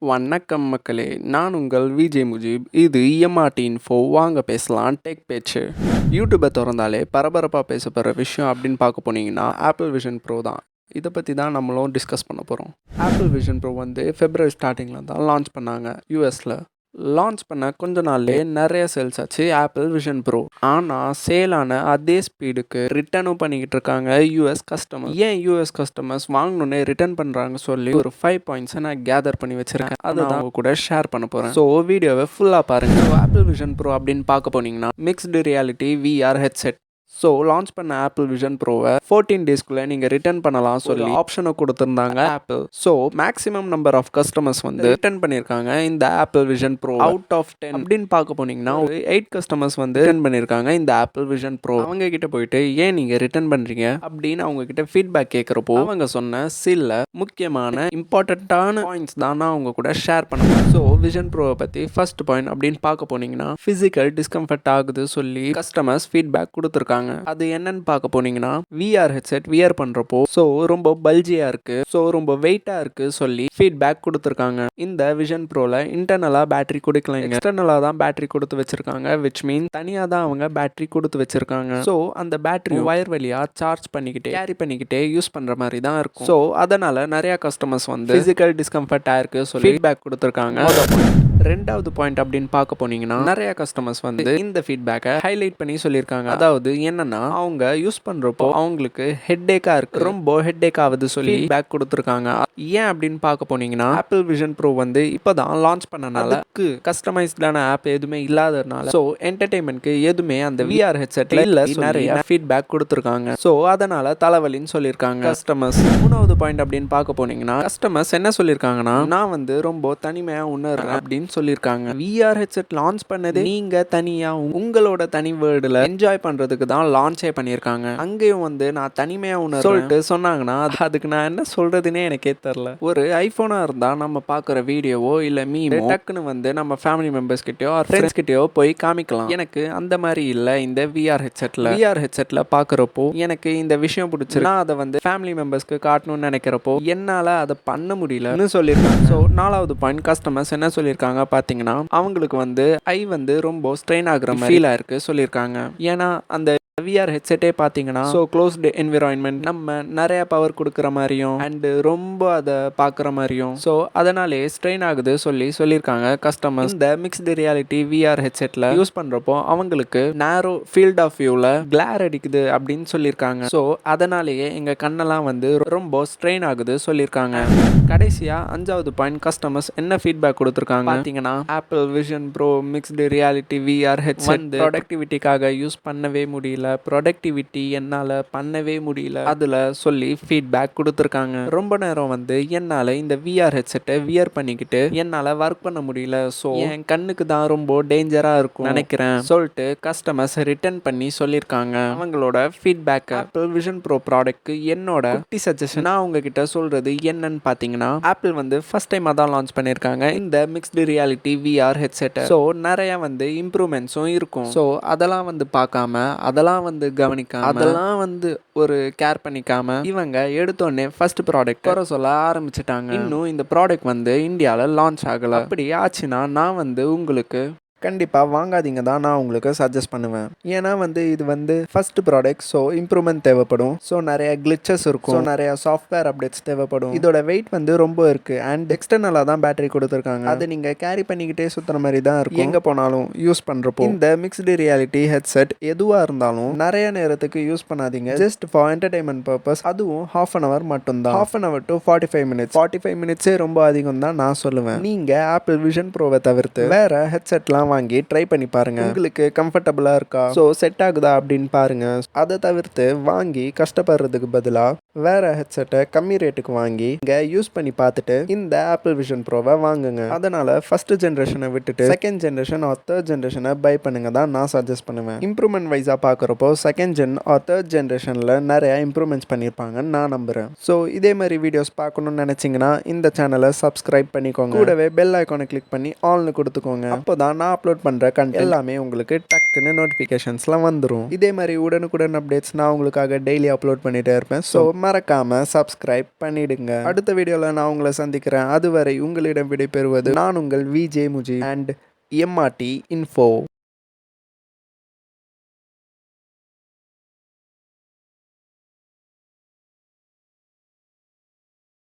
வணக்கம் மக்களே, நான் உங்கள் விஜய் முஜீப். இது MRT இன்ஃபோ. வாங்க பேசலாம் டெக் பேச்சு. யூடியூப்பை திறந்தாலே பரபரப்பாக பேசப்படுற விஷயம் அப்படின்னு பார்க்க போனீங்கன்னா ஆப்பிள் விஷன் ப்ரோ தான். இதை பற்றி தான் நம்மளும் டிஸ்கஸ் பண்ண போகிறோம். ஆப்பிள் விஷன் ப்ரோ ஃபெப்ரவரி ஸ்டார்டிங்கில் தான் லான்ச் பண்ணாங்க யூஎஸில். லான்ச் பண்ண கொஞ்ச நாள்லேயே நிறைய சேல்ஸ் ஆச்சு ஆப்பிள் விஷன் ப்ரோ. ஆனால் சேலான அதே ஸ்பீடுக்கு ரிட்டர்னும் பண்ணிக்கிட்டு இருக்காங்க யூஎஸ் கஸ்டமர். ஏன் யூஎஸ் கஸ்டமர்ஸ் வாங்கணுன்னே ரிட்டர்ன் பண்ணுறாங்க சொல்லி ஒரு 5 பாயிண்ட்ஸை நான் கேதர் பண்ணி வச்சுருக்கேன். அதை தான் அவங்க கூட ஷேர் பண்ண போகிறேன். ஸோ வீடியோவை ஃபுல்லாக பாருங்கள். ஆப்பிள் விஷன் ப்ரோ அப்படின்னு பார்க்க போனீங்கன்னா mixed reality VR headset. So launch பண்ண ஆப்பிள் விஷன் ப்ரோவை 14 டேஸ்க்குள்ளே நீங்கள் ரிட்டர்ன் பண்ணலாம் சொல்லி ஆப்ஷனை கொடுத்துருந்தாங்க Apple. So maximum number of customers return பண்ணியிருக்காங்க இந்த Apple Vision Pro. Out of 10 அப்படின்னு பார்க்க போனீங்கன்னா 8 கஸ்டமர்ஸ் ரிட்டர்ன் பண்ணியிருக்காங்க இந்த ஆப்பிள் விஷன் ப்ரோ. அவங்க கிட்ட போயிட்டு ஏன் நீங்கள் ரிட்டர்ன் பண்ணுறீங்க அப்படின்னு அவங்க கிட்ட ஃபீட்பேக் கேட்குறப்போ அவங்க சொன்ன சில முக்கியமான இம்பார்ட்டண்ட்டான பாயிண்ட்ஸ் தான் நான் அவங்க கூட ஷேர் பண்ணுவேன். ஸோ விஷன் ப்ரோவை பற்றி ஃபர்ஸ்ட் பாயிண்ட் அப்படின்னு பார்க்க போனீங்கன்னா ஃபிசிக்கல் டிஸ்கம்ஃபர்ட் ஆகுது சொல்லி கஸ்டமர்ஸ் ஃபீட்பேக் கொடுத்துருக்காங்க. அது என்னன்னு பார்க்க போனீங்கன்னா VR ஹெட்செட் வியர் பண்றப்போ ஸோ ரொம்ப பல்ஜியா இருக்கு, ஸோ ரொம்ப வெயிட்டா இருக்கு சொல்லி ஃபீட்பேக் கொடுத்துருக்காங்க. இந்த விஷன் ப்ரோல இன்டர்னலா பேட்டரி கொடுக்கல, எக்ஸ்டர்னலா தான் பேட்டரி கொடுத்து வச்சிருக்காங்க. விச் மீன் தனியா தான் அவங்க பேட்டரி கொடுத்து வச்சிருக்காங்க. ஸோ அந்த பேட்டரி வயர் வழியா சார்ஜ் பண்ணிக்கிட்டே கேரி பண்ணிக்கிட்டே யூஸ் பண்ற மாதிரி தான் இருக்கும். ஸோ அதனால நிறைய கஸ்டமர்ஸ் பிசிக்கல் டிஸ்கம்ஃபர்ட்டா இருக்கு சொல்லி ஃபீட்பேக் கொடுத்துருக்காங்க. ரெண்டாவது பாயிண்ட் அப்படின்னு பார்க்க போனீங்கன்னா நிறைய கஸ்டமர்ஸ் இந்த ஃபீட்பேக்கை ஹைலைட் பண்ணி சொல்லியிருக்காங்க. அதாவது என்னன்னா அவங்க யூஸ் பண்றப்போ அவங்களுக்கு ஹெட்டேக்கா இருக்கு, ரொம்ப ஹெட்டேக் ஆகுது சொல்லி ஃபீட்பேக் கொடுத்துருக்காங்க. ஏன் அப்படின்னு பார்க்க போனீங்கன்னா ஆப்பிள் விஷன் ப்ரோ இப்பதான் லான்ச் பண்ணனால கஸ்டமைஸ்டான ஆப் எதுவுமே இல்லாததுனால ஸோ என்டர்டைன்மெண்ட்க்கு எதுவுமே அந்த VR ஹெட்செட்ல இல்ல நிறைய ஃபீட்பேக் கொடுத்துருக்காங்க. ஸோ அதனால தலைவலின்னு சொல்லியிருக்காங்க கஸ்டமர்ஸ். மூணாவது பாயிண்ட் அப்படின்னு பார்க்க போனீங்கன்னா கஸ்டமர்ஸ் என்ன சொல்லியிருக்காங்கன்னா நான் ரொம்ப தனிமையா உணர்றேன் அப்படின்னு சொல்லியிருக்காங்க. VR ஹெட்செட் லான்ச் பண்ணது நீங்க தனியா உங்களோட தனி வேர்டுல என்ஜாய் பண்றதுக்கு தான் லான்ச்சே பண்ணியிருக்காங்க. அங்கேயும் நான் தனிமையா உணர்றேன் சொல்லிட்டு சொன்னாங்கன்னா அதுக்கு நான் என்ன சொல்றதுன்னே எனக்கே தெரியல. ஒரு ஐபோனா இருந்தா நம்ம பார்க்குற வீடியோவோ இல்ல மீமோ டக்குன்னு நம்ம ஃபேமிலி மெம்பர்ஸ் கிட்டயோ ஃப்ரெண்ட்ஸ் கிட்டயோ போய் காமிக்கலாம். எனக்கு அந்த மாதிரி இல்ல இந்த VR ஹெட்செட்ல பார்க்குறப்போ எனக்கு இந்த விஷயம் பிடிச்சிருக்கு, நான் அதை ஃபேமிலி மெம்பர்ஸ்க்கு காட்டணும்னு நினைக்கிறப்போ என்னால அதை பண்ண முடியலன்னு சொல்லியிருக்காங்க. ஸோ நாலாவது பாயிண்ட் கஸ்டமர்ஸ் என்ன சொல்லியிருக்காங்க பார்த்தீங்கன்னா அவங்களுக்கு ஐ ரொம்ப ஸ்ட்ரெயின் ஆகுற மாதிரி ஃபீல் ஆயிருக்கு சொல்லியிருக்காங்க. ஏன்னா அந்த VR ஹெட்செட்டே பார்த்தீங்கன்னா ஸோ க்ளோஸ்டு என்விரான்மெண்ட் நம்ம நிறைய பவர் கொடுக்குற மாதிரியும் அண்ட் ரொம்ப அதை பார்க்குற மாதிரியும் ஸோ அதனாலே ஸ்ட்ரெயின் ஆகுது சொல்லியிருக்காங்க கஸ்டமர்ஸ். இந்த மிக்ஸ்டு ரியாலிட்டி VR ஹெட்செட்டில் யூஸ் பண்ணுறப்போ அவங்களுக்கு நேரோ ஃபீல்ட் ஆஃப் வியூவில் கிளார் அடிக்குது அப்படின்னு சொல்லியிருக்காங்க. ஸோ அதனாலேயே எங்கள் கண்ணெல்லாம் ரொம்ப ஸ்ட்ரெயின் ஆகுது சொல்லியிருக்காங்க. கடைசியாக அஞ்சாவது பாயிண்ட் கஸ்டமர்ஸ் என்ன ஃபீட்பேக் கொடுத்துருக்காங்க பார்த்தீங்கன்னா Apple Vision Pro mixed reality VR headset ப்ரொடக்டிவிட்டிக்காக யூஸ் பண்ணவே முடியல, ப்ரொடக்டிவிட்டி என்னால் பண்ணவே முடியல அதில் சொல்லி ஃபீட்பேக் கொடுத்துருக்காங்க. ரொம்ப நேரம் என்னால் இந்த VR ஹெட்செட்டை வியர் பண்ணிக்கிட்டு என்னால் ஒர்க் பண்ண முடியல, ஸோ என் கண்ணுக்கு தான் ரொம்ப டேஞ்சராக இருக்கும் நினைக்கிறேன் சொல்லிட்டு கஸ்டமர்ஸ் ரிட்டர்ன் பண்ணி சொல்லியிருக்காங்க அவங்களோட ஃபீட்பேக். ஆப்பிள் விஷன் ப்ரோ ப்ராடக்ட்க்கு என்னோட குட்டி சஜஷன் நான் உங்ககிட்ட சொல்றது என்னன்னு பார்த்தீங்கன்னா ஆப்பிள் ஃபர்ஸ்ட் டைமாக தான் லான்ச் பண்ணியிருக்காங்க இந்த மிக்ஸ்டு ரியாலிட்டி VR ஹெட்செட்டை. ஸோ நிறைய இம்ப்ரூவ்மெண்ட்ஸும் இருக்கும். ஸோ அதெல்லாம் பார்க்காம அதெல்லாம் கவனிக்காம அதெல்லாம் ஒரு கேர் பண்ணிக்காம இவங்க எடுத்தோடனே ஃபர்ஸ்ட் ப்ராடக்ட் குறை சொல்ல ஆரம்பிச்சிட்டாங்க. இன்னும் இந்த ப்ராடக்ட் இந்தியாவில் லான்ச் ஆகலை. அப்படி ஆச்சுன்னா நான் உங்களுக்கு கண்டிப்பாக வாங்காதீங்க தான் நான் உங்களுக்கு சஜஸ்ட் பண்ணுவேன். ஏன்னா இது ஃபர்ஸ்ட் ப்ராடக்ட், ஸோ இம்ப்ரூவ்மெண்ட் தேவைப்படும், ஸோ நிறைய கிளிச்சஸ் இருக்கும், ஸோ நிறைய சாஃப்ட்வேர் அப்டேட்ஸ் தேவைப்படும். இதோட வெயிட் ரொம்ப இருக்கு அண்ட் எக்ஸ்டர்னலாக தான் பேட்டரி கொடுத்துருக்காங்க. அதை நீங்கள் கேரி பண்ணிக்கிட்டே சுற்றுற மாதிரி தான் இருக்கும் எங்கே போனாலும் யூஸ் பண்ணுறப்போ. இந்த மிக்ஸ்டு ரியாலிட்டி ஹெட்செட் எதுவாக இருந்தாலும் நிறைய நேரத்துக்கு யூஸ் பண்ணாதீங்க, ஜஸ்ட் ஃபார் என்டர்டைன்மெண்ட் பர்பஸ். அதுவும் ½ hour மட்டும்தான், ½ hour to 45 minutes. 45 minutes ரொம்ப அதிகம் தான் நான் சொல்லுவேன். நீங்கள் ஆப்பிள் விஷன் ப்ரோவை தவிர்த்து வேற ஹெட்செட்லாம் வாங்கி ட்ரை பண்ணி பாருங்க, உங்களுக்கு கம்ஃபர்டபுளா இருக்கா, ஸோ செட் ஆகுதா அப்படின்னு பாருங்க. அதை தவிர்த்து வாங்கி கஷ்டப்படுறதுக்கு பதிலாக வேற ஹெட்செட்டை கம்மி ரேட்டுக்கு வாங்கி இங்க யூஸ் பண்ணி பார்த்துட்டு இந்த ஆப்பிள் விஷன் ப்ரோவை வாங்குங்க. அதனால ஃபர்ஸ்ட் ஜென்ரேஷனை விட்டுட்டு செகண்ட் ஜென்ரேஷன் ஆர் தேர்ட் ஜென்ரேஷனை பை பண்ணுங்க தான் நான் சஜஸ்ட் பண்ணுவேன். இம்ப்ரூவ்மெண்ட் வைஸா பார்க்குறப்போ செகண்ட் ஜென் ஆர் தேர்ட் ஜென்ரேஷன்ல நிறைய இம்ப்ரூவ்மெண்ட்ஸ் பண்ணியிருப்பாங்கன்னு நான் நம்புறேன். ஸோ இதே மாதிரி வீடியோஸ் பார்க்கணும்னு நினைச்சீங்கன்னா இந்த சேனலை சப்ஸ்கிரைப் பண்ணிக்கோங்க, கூடவே பெல் ஐக்கானை கிளிக் பண்ணி ஆல்னு கொடுத்துக்கோங்க. அப்போதான் நான் அப்லோட் பண்ற கண்டென்ட் எல்லாமே உங்களுக்கு டக்குன்னு நோட்டிஃபிகேஷன்ஸ்லாம் வந்துடும். இதே மாதிரி உடனுக்குடன் அப்டேட்ஸ் நான் உங்களுக்காக டெய்லி அப்லோட் பண்ணிட்டே இருப்பேன். ஸோ மறக்காமல் சப்ஸ்கிரைப் பண்ணிடுங்க. அடுத்த வீடியோவில் நான் உங்களை சந்திக்கிறேன். அதுவரை உங்களிடம் விடைபெறுவது நான் உங்கள் VJ Mujeeb and MRT info.